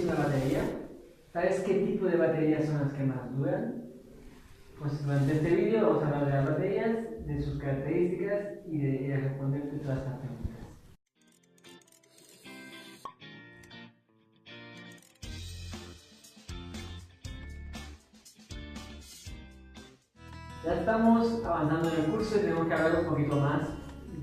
es una batería? ¿Sabes qué tipo de baterías son las que más duran? Pues durante este vídeo vamos a hablar de las baterías, de sus características y de responderte todas estas preguntas. Ya estamos avanzando en el curso y tenemos que hablar un poquito más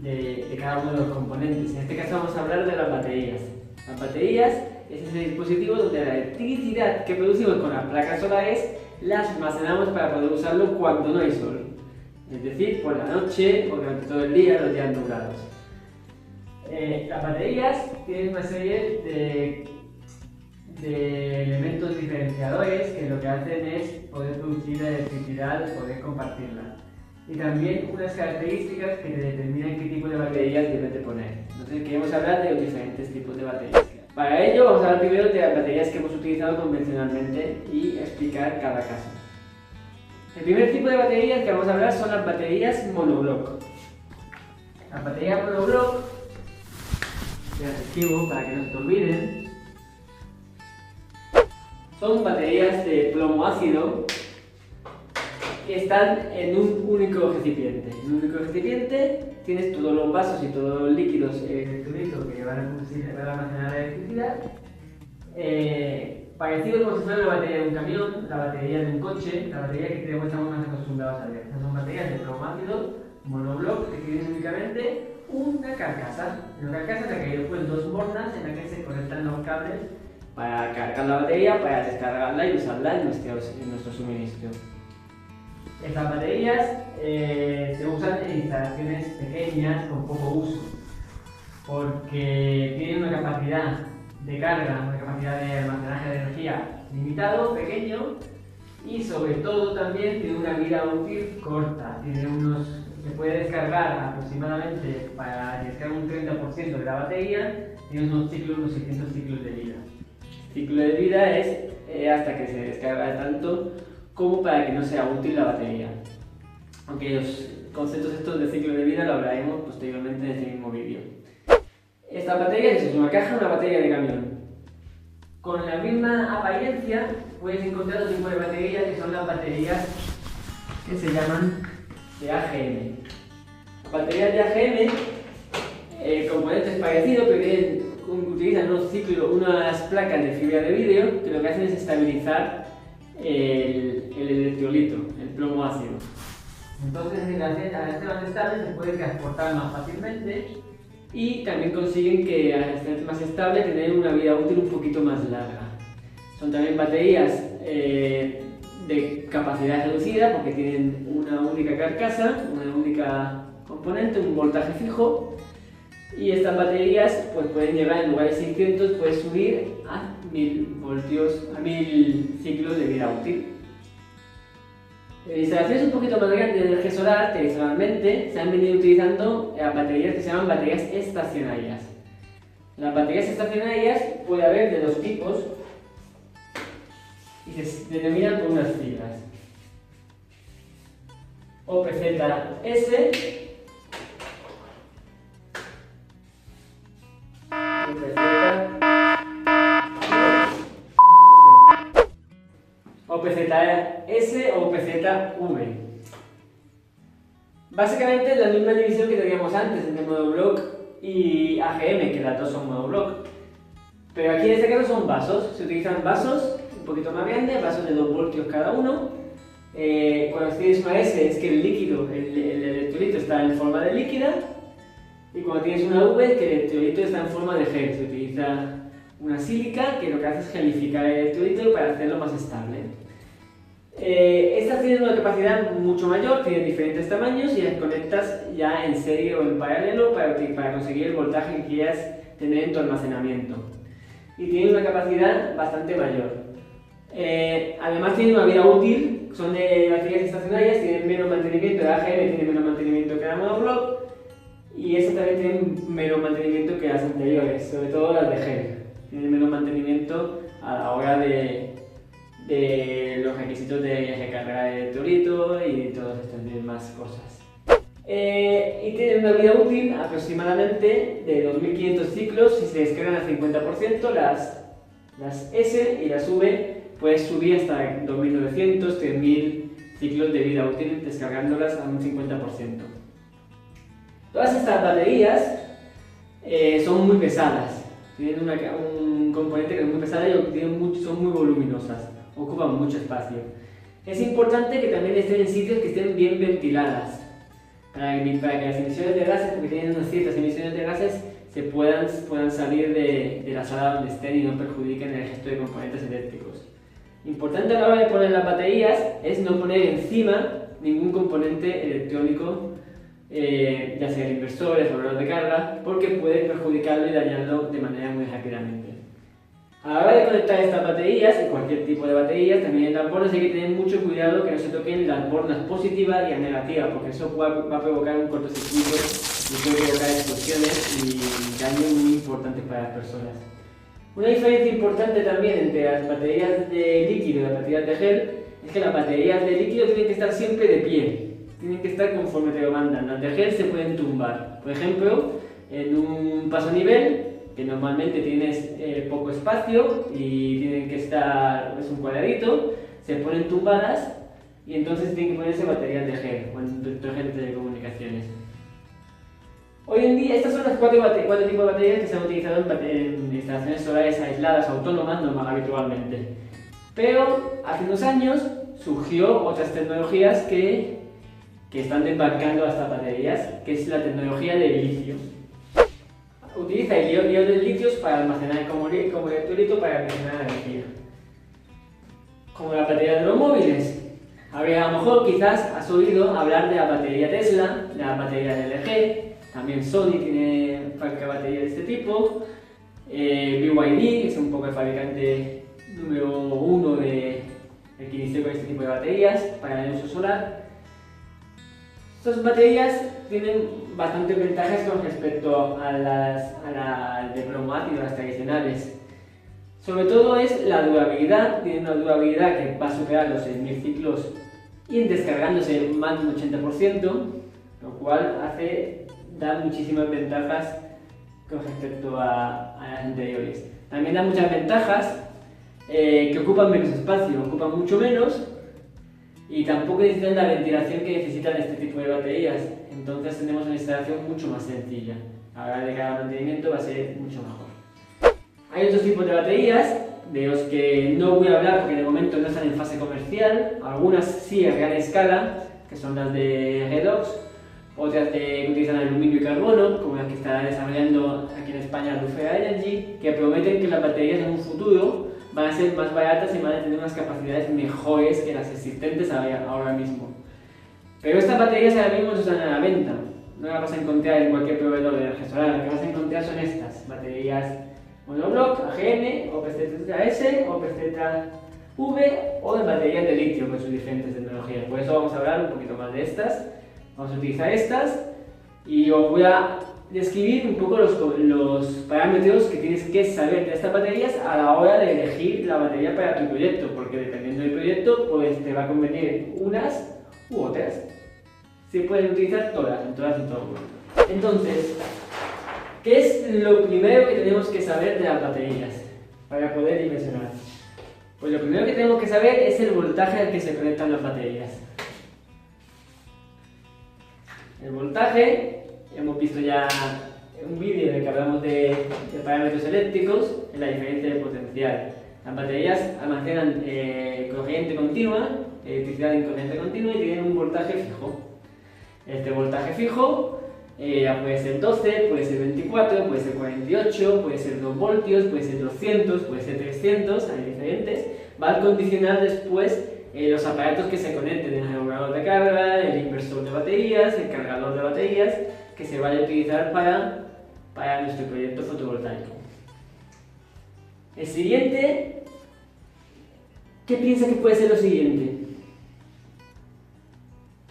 de cada uno de los componentes. En este caso vamos a hablar de las baterías. Las baterías es ese dispositivo donde la electricidad que producimos con las placas solares las almacenamos para poder usarlo cuando no hay sol. Es decir, por la noche o durante todo el día, los días nublados. Las baterías tienen una serie de elementos diferenciadores que lo que hacen es poder producir la electricidad y poder compartirla. Y también unas características que te determinan qué tipo de baterías debes de poner. Entonces queremos hablar de los diferentes tipos de baterías. Para ello vamos a hablar primero de las baterías que hemos utilizado convencionalmente y explicar cada caso. El primer tipo de baterías que vamos a hablar son las baterías monobloc. Las baterías monobloc, las escribo para que no se te olviden, son baterías de plomo ácido que están en un único recipiente. En un único recipiente tienes todos los vasos y todos los líquidos electrolitos que van a almacenar la electricidad. Parecido como si fuera la batería de un camión, la batería de un coche, la batería que estamos más acostumbrados a ver. Estas son baterías de plomo ácido monobloc que tienen únicamente una carcasa. En la carcasa se han caído pues dos bornas en las que se conectan los cables para cargar la batería, para descargarla y usarla en nuestro suministro. Estas baterías se usan en instalaciones pequeñas con poco uso, porque tienen una capacidad de carga, una capacidad de almacenaje de energía limitado, pequeño, y sobre todo también tiene una vida útil corta. Se puede descargar aproximadamente para descargar un 30% de la batería, tiene unos 600 ciclos de vida. El ciclo de vida es hasta que se descarga tanto como para que no sea útil la batería. Aunque los conceptos estos de ciclo de vida lo hablaremos posteriormente en este mismo vídeo. Esta batería es una caja, una batería de camión. Con la misma apariencia puedes encontrar otro tipo de baterías que son las baterías que se llaman de AGM. Las baterías de AGM, el componente es parecido, pero utilizan unas placas de fibra de vidrio que lo que hacen es estabilizar el electrolito, el plomo ácido. Entonces, al ser más estable se puede transportar más fácilmente y también consiguen que al ser más estable tener una vida útil un poquito más larga. Son también baterías de capacidad reducida porque tienen una única carcasa, una única componente, un voltaje fijo, y estas baterías pues, pueden llegar en lugar de 600, puedes subir a 1000 voltios, a 1000 ciclos de vida útil. En instalaciones un poquito más grandes de energía solar, tradicionalmente se han venido utilizando las baterías que se llaman baterías estacionarias. Las baterías estacionarias puede haber de dos tipos y se denominan por unas siglas: OPZS, OPZS o OPZV. Básicamente es la misma división que teníamos antes entre monobloc y AGM, que las dos son monobloc. Pero aquí en este caso son vasos, se utilizan vasos un poquito más grandes, vasos de 2 voltios cada uno. Cuando tienes una S es que el líquido, el electrolito está en forma de líquida, y cuando tienes una V es que el electrolito está en forma de gel. Se utiliza una sílica que lo que hace es gelificar el electrolito para hacerlo más estable. Estas tienen una capacidad mucho mayor, tienen diferentes tamaños y las conectas ya en serie o en paralelo para conseguir el voltaje que quieras tener en tu almacenamiento. Y tienen una capacidad bastante mayor. Además tienen una vida útil, son de baterías estacionarias, tienen menos mantenimiento, la AGM tiene menos mantenimiento que la monobloc, y estas también tienen menos mantenimiento que las anteriores, sobre todo las de gel. Tienen menos mantenimiento a la hora de los requisitos de recargar el electrolito y todas estas demás cosas. Y tienen una vida útil aproximadamente de 2500 ciclos si se descargan al 50%, Las S y las V puedes subir hasta 2900, 3000 ciclos de vida útil descargándolas a un 50%. Todas estas baterías son muy pesadas, tienen un componente que es muy pesado y son muy voluminosas, ocupan mucho espacio. Es importante que también estén en sitios que estén bien ventiladas, para que las emisiones de gases, porque tienen unas ciertas emisiones de gases, puedan salir de la sala donde estén y no perjudiquen el resto de componentes eléctricos. Importante a la hora de poner las baterías es no poner encima ningún componente electrónico, ya sea el inversor, el regulador de carga, porque puede perjudicarlo y dañarlo de manera muy rápidamente. A la hora de conectar estas baterías, y cualquier tipo de baterías, también en las bornas hay que tener mucho cuidado que no se toquen las bornas positivas y las negativas, porque eso va a provocar un cortocircuito y puede provocar explosiones y daños muy importantes para las personas. Una diferencia importante también entre las baterías de líquido y las baterías de gel es que las baterías de líquido tienen que estar siempre de pie, tienen que estar conforme te lo mandan. Las de gel se pueden tumbar. Por ejemplo, en un paso nivel, que normalmente tienes poco espacio y tienen que estar, es un cuadradito, se ponen tumbadas y entonces tienen que ponerse baterías de gel o en gel de telecomunicaciones. Hoy en día, estas son las cuatro tipos de baterías que se han utilizado en instalaciones solares aisladas, autónomas, habitualmente. Pero hace unos años surgió otras tecnologías que están desbancando a estas baterías, que es la tecnología del litio. Utiliza el iones de litio para almacenar como electrolito para almacenar energía. Como la batería de los móviles. A lo mejor quizás has oído hablar de la batería Tesla, de la batería de LG, también Sony tiene fábrica de baterías de este tipo, BYD, que es un poco el fabricante número 1 que inició con este tipo de baterías para el uso solar. Estas baterías tienen bastantes ventajas con respecto a las de bromátido, las tradicionales. Sobre todo es la durabilidad, tiene una durabilidad que va a superar los 6000 ciclos y descargándose más de un 80%, lo cual da muchísimas ventajas con respecto a las anteriores. También da muchas ventajas que ocupan menos espacio, ocupan mucho menos y tampoco necesitan la ventilación que necesitan este tipo de baterías, entonces tenemos una instalación mucho más sencilla. A la hora de cada mantenimiento va a ser mucho mejor. Hay otros tipos de baterías de los que no voy a hablar porque de momento no están en fase comercial, algunas sí a gran escala, que son las de redox, otras que utilizan aluminio y carbono, como las que está desarrollando aquí en España Lufea Energy, que prometen que las baterías en un futuro van a ser más baratas y van a tener unas capacidades mejores que las existentes ahora mismo. Pero estas baterías ahora mismo no están a la venta, no las vas a encontrar en cualquier proveedor de energía solar, lo que vas a encontrar son estas baterías monoblock, AGN, o PZ-S, o PZ-V, o de baterías de litio con sus diferentes tecnologías. Por eso vamos a hablar un poquito más de estas. Vamos a utilizar estas y os voy a describir un poco los parámetros que tienes que saber de estas baterías a la hora de elegir la batería para tu proyecto, porque dependiendo del proyecto pues te va a convenir unas u otras. Se pueden utilizar todas en todo momento. Entonces, ¿qué es lo primero que tenemos que saber de las baterías para poder dimensionar? Pues lo primero que tenemos que saber es el voltaje al que se conectan las baterías. El voltaje, hemos visto ya un vídeo en el que hablamos de parámetros eléctricos, en la diferencia de potencial. Las baterías almacenan corriente continua, electricidad en corriente continua y tienen un voltaje fijo. Este voltaje fijo puede ser 12, puede ser 24, puede ser 48, puede ser 2 voltios, puede ser 200, puede ser 300, hay diferentes. Va a condicionar después los aparatos que se conecten, el regulador de carga, el inversor de baterías, el cargador de baterías que se vaya a utilizar para nuestro proyecto fotovoltaico. El siguiente, ¿qué piensa que puede ser lo siguiente?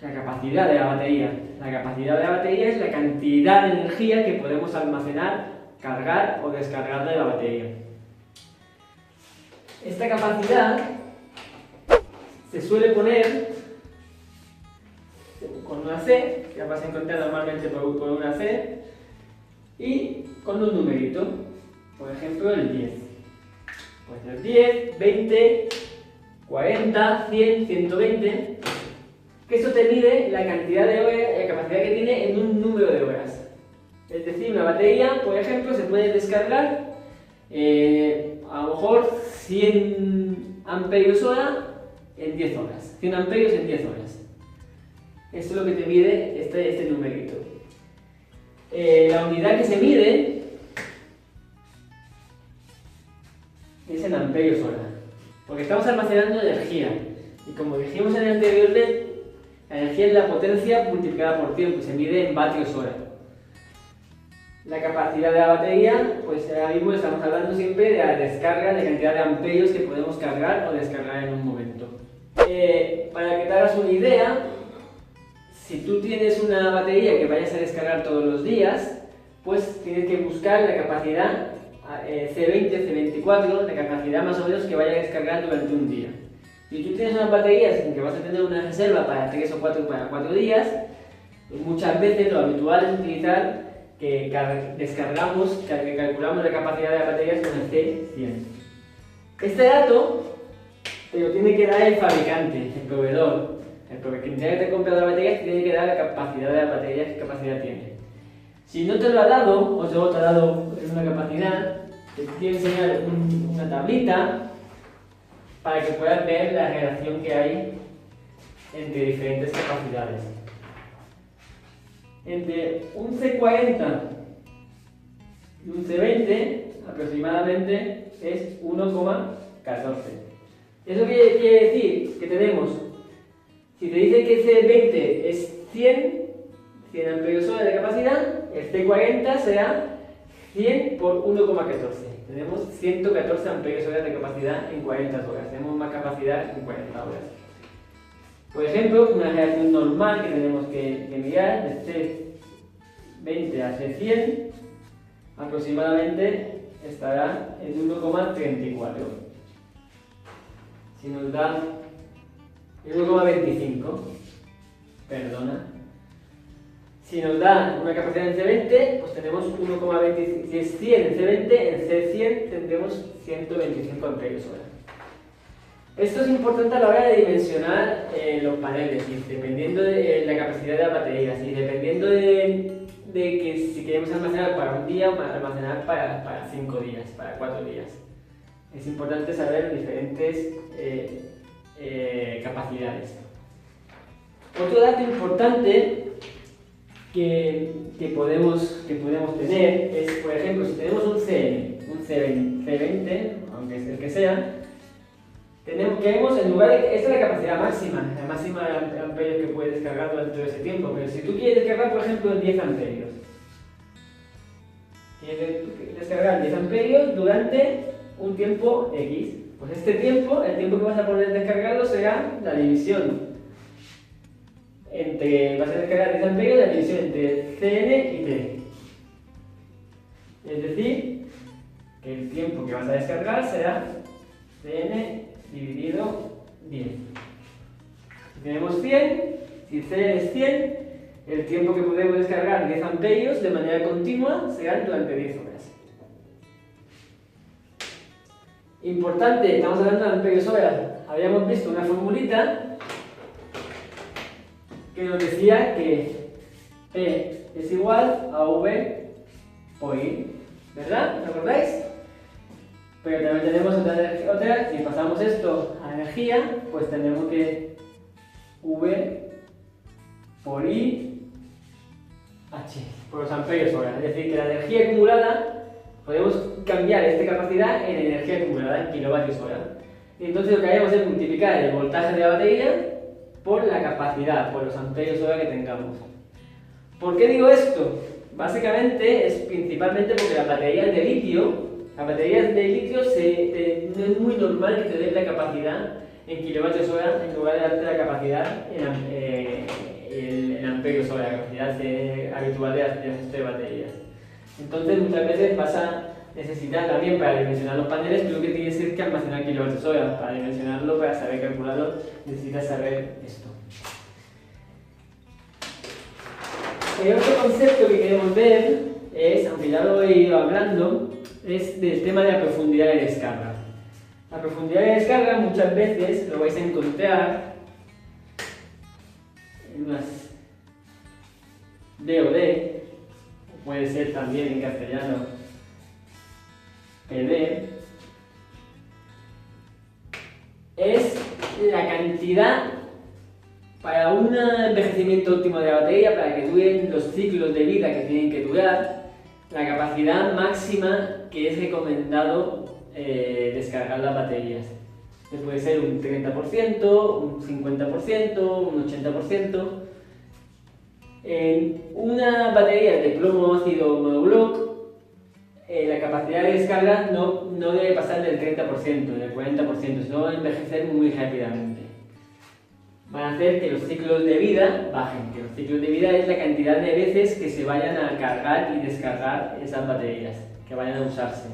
La capacidad de la batería. La capacidad de la batería es la cantidad de energía que podemos almacenar, cargar o descargar de la batería. Esta capacidad se suele poner con una C, que la vas a encontrar normalmente por una C, y con un numerito, por ejemplo el 10. Puede ser 10, 20, 40, 100, 120. Que eso te mide la cantidad de horas, la capacidad que tiene en un número de horas. Es decir, una batería, por ejemplo, se puede descargar a lo mejor 100 amperios hora en 10 horas. 100 amperios en 10 horas. Eso es lo que te mide este numerito. La unidad que se mide es en amperios hora, porque estamos almacenando energía. Y como dijimos en el anterior LED, la energía es la potencia multiplicada por tiempo, se mide en vatios hora. La capacidad de la batería, pues ahora mismo estamos hablando siempre de la descarga, de cantidad de amperios que podemos cargar o descargar en un momento. Para que te hagas una idea, si tú tienes una batería que vayas a descargar todos los días, pues tienes que buscar la capacidad C20, C24, la capacidad más o menos que vaya a descargar durante un día. Si tú tienes unas baterías en que vas a tener una reserva para 3 o 4 días, muchas veces lo habitual es utilizar que calculamos la capacidad de las baterías con el C100. Este dato te lo tiene que dar el fabricante, el proveedor. Quien tenga que te comprar la batería te tiene que dar la capacidad de la batería, qué capacidad tiene. Si no te lo ha dado, o solo te ha dado una capacidad, te quiero enseñar una tablita para que puedas ver la relación que hay entre diferentes capacidades. Entre un C40 y un C20 aproximadamente es 1,14. ¿Eso qué quiere decir? Que tenemos, si te dice que C20 es 100 amperios hora de capacidad, el C40 será 100 por 1,14. Tenemos 114 amperios hora de capacidad en 40 horas. Tenemos más capacidad en 40 horas. Por ejemplo, una reacción normal que tenemos que mirar, de C20 a C100, aproximadamente estará en 1,34. Si nos da 1,25, perdona. Si nos da una capacidad en C20, pues tenemos 1,25. Si es 100 en C20, en C100 tendremos 125 amperios hora. Esto es importante a la hora de dimensionar los paneles, y dependiendo de la capacidad de las baterías, y dependiendo de que si queremos almacenar para un día o almacenar para 5 días, para 4 días. Es importante saber diferentes capacidades. Otro dato importante que podemos tener es, por ejemplo, si tenemos un C20, aunque es el que sea, queremos, en lugar de, esta es la capacidad máxima de amperios que puedes descargar durante todo ese tiempo, pero si tú quieres descargar, por ejemplo, 10 amperios, quieres descargar 10 amperios durante un tiempo X, pues este tiempo, el tiempo que vas a poder descargarlo será la división vas a descargar 10 amperios, la división entre Cn y T. Es decir, que el tiempo que vas a descargar será Cn dividido 10. Si tenemos 100, si Cn es 100, el tiempo que podemos descargar 10 amperios de manera continua será durante 10 horas. Importante, estamos hablando de amperios hora. Habíamos visto una formulita que nos decía que P es igual a V por I, ¿verdad? ¿Recordáis? Pero también tenemos otra, si pasamos esto a energía, pues tenemos que V por I H, por los amperios hora. Es decir, que la energía acumulada, podemos cambiar esta capacidad en energía acumulada, en kilovatios hora. Y entonces lo que haremos es multiplicar el voltaje de la batería por la capacidad, por los amperios hora que tengamos. ¿Por qué digo esto? Básicamente es principalmente porque las baterías de litio no es muy normal que te den la capacidad en kilovatios hora en lugar de darte la capacidad en amperios hora, la capacidad habitual de las baterías. Entonces muchas veces vas a necesitar también para dimensionar los paneles, pero que tienes que almacenar kilovatios hora. Para dimensionarlo, para saber calcularlo, necesitas saber esto. El otro concepto que queremos ver es, aunque ya lo he ido hablando, es del tema de la profundidad de descarga. La profundidad de descarga muchas veces lo vais a encontrar en unas DOD, o puede ser también en castellano PD, es la cantidad para un envejecimiento óptimo de la batería, para que duren los ciclos de vida que tienen que durar, la capacidad máxima que es recomendado descargar las baterías. Puede ser un 30%, un 50%, un 80%. En una batería de plomo ácido monobloc, la capacidad de descarga no debe pasar del 30%, del 40%, sino va a envejecer muy rápidamente. Van a hacer que los ciclos de vida bajen, que los ciclos de vida es la cantidad de veces que se vayan a cargar y descargar esas baterías, que vayan a usarse.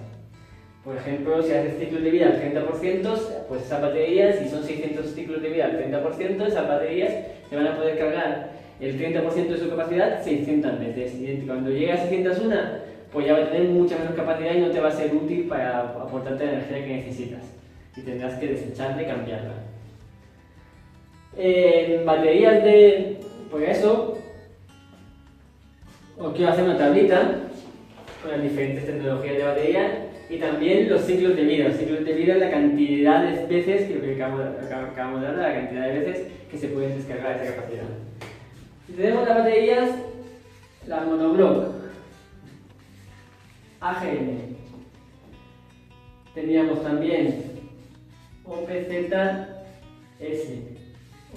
Por ejemplo, si haces ciclos de vida al 30%, pues esas baterías, si son 600 ciclos de vida al 30%, esas baterías se van a poder cargar el 30% de su capacidad 600 veces. Y cuando llegue a 601, pues ya va a tener mucha menos capacidad y no te va a ser útil para aportarte la energía que necesitas. Y tendrás que desecharla y cambiarla. En baterías de... Por eso, os quiero hacer una tablita con las diferentes tecnologías de batería y también los ciclos de vida. Los ciclos de vida es la cantidad de veces, que acabamos de hablar, la cantidad de veces que se pueden descargar esa capacidad. Si tenemos las baterías, la monobloc, AGN, teníamos también OPZS,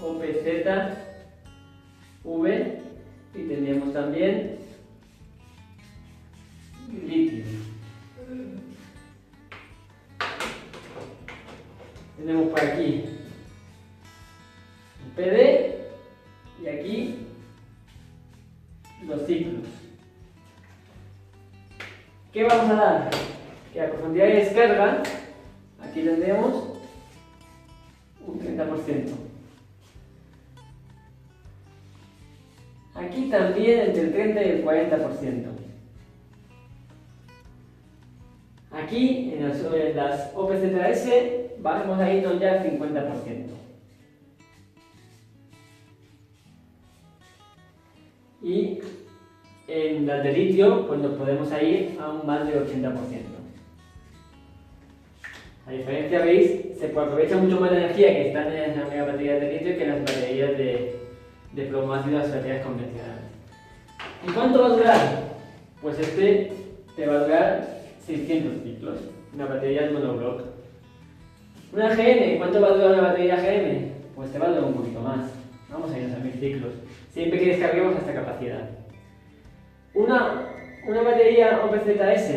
OPZV y teníamos también litio. Tenemos por aquí un PD y aquí los ciclos. ¿Qué vamos a dar? Que la profundidad de descarga, aquí tendremos un 30%. Aquí también entre el 30 y el 40%. Aquí en las OPZS vamos a irnos ya al 50%. Y en las de litio pues nos podemos ir a un más del 80%. A diferencia, veis, se aprovecha mucho más la energía que están en las megabaterías de litio que en las baterías de plomo ácido, las baterías convencionales. ¿Y cuánto va a durar? Pues este te va a durar 600 ciclos, una batería monobloc. Una GM, ¿cuánto va a durar una batería GM? Pues te va a durar un poquito más. Vamos a irnos a 1000 ciclos, siempre que descarguemos esta capacidad. Una batería OPZS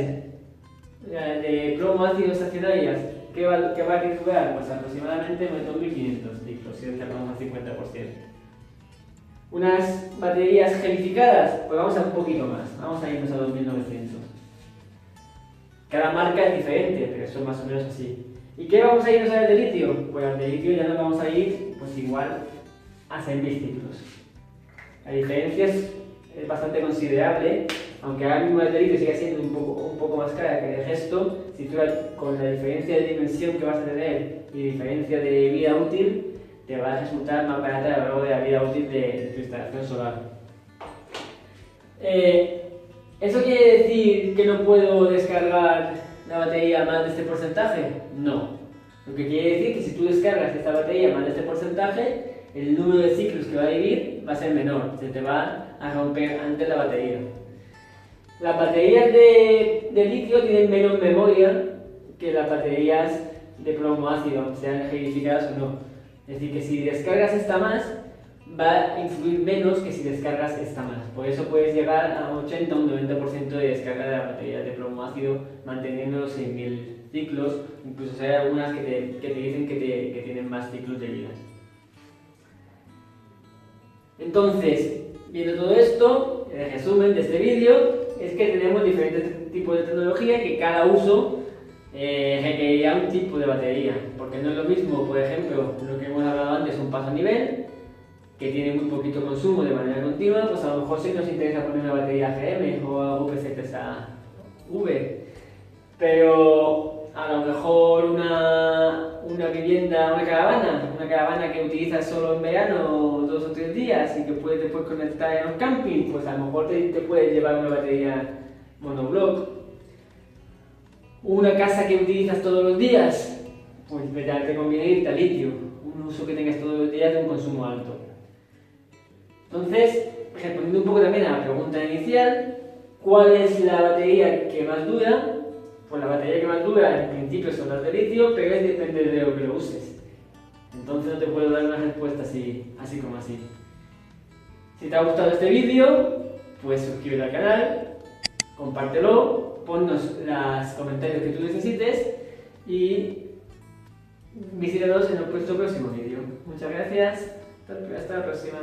de plomo ácido estacionarias, ¿qué va a durar? Pues aproximadamente 2500 ciclos, si descargamos al 50%. Unas baterías gelificadas, pues vamos a un poquito más, vamos a irnos a 2900. Cada marca es diferente, pero son más o menos así. ¿Y qué vamos a irnos a las de litio? Pues las de litio ya nos vamos a ir, pues igual, a 6000 ciclos. La diferencia es bastante considerable, aunque ahora mismo la de litio sigue siendo un poco más cara que el resto. Si tú con la diferencia de dimensión que vas a tener y diferencia de vida útil, te va a resultar más barata a lo largo de la vida útil de tu instalación solar. ¿Eso quiere decir que no puedo descargar la batería más de este porcentaje? No. Lo que quiere decir que si tú descargas esta batería más de este porcentaje, el número de ciclos que va a vivir va a ser menor, se te va a romper antes la batería. Las baterías de litio tienen menos memoria que las baterías de plomo ácido, sean gelificadas o no. Es decir, que si descargas esta más, va a influir menos que si descargas esta más. Por eso puedes llegar a un 80 o un 90% de descarga de la batería de plomo ácido manteniendo los 6000 ciclos. Incluso hay algunas que te dicen que tienen más ciclos de vida. Entonces, viendo todo esto, el resumen de este vídeo es que tenemos diferentes tipos de tecnología que cada uso requeriría un tipo de batería, porque no es lo mismo, por ejemplo, lo que hemos hablado antes, un paso a nivel que tiene muy poquito consumo de manera continua, pues a lo mejor sí nos interesa poner una batería GM o UPZV, pero a lo mejor una una vivienda, una caravana que utilizas solo en verano 2 o 3 días y que puedes después conectar en los campings, pues a lo mejor te puedes llevar una batería monoblock. Una casa que utilizas todos los días, pues ya te conviene irte a litio, un uso que tengas todos los días de un consumo alto. Entonces, respondiendo un poco también a la pregunta inicial, ¿cuál es la batería que más dura? Pues la batería que más dura en principio son las de litio, pero depende de lo que lo uses. Entonces no te puedo dar una respuesta así como así. Si te ha gustado este vídeo, pues suscríbete al canal, compártelo, ponnos los comentarios que tú necesites y visítanos en nuestro próximo vídeo. Muchas gracias, hasta la próxima.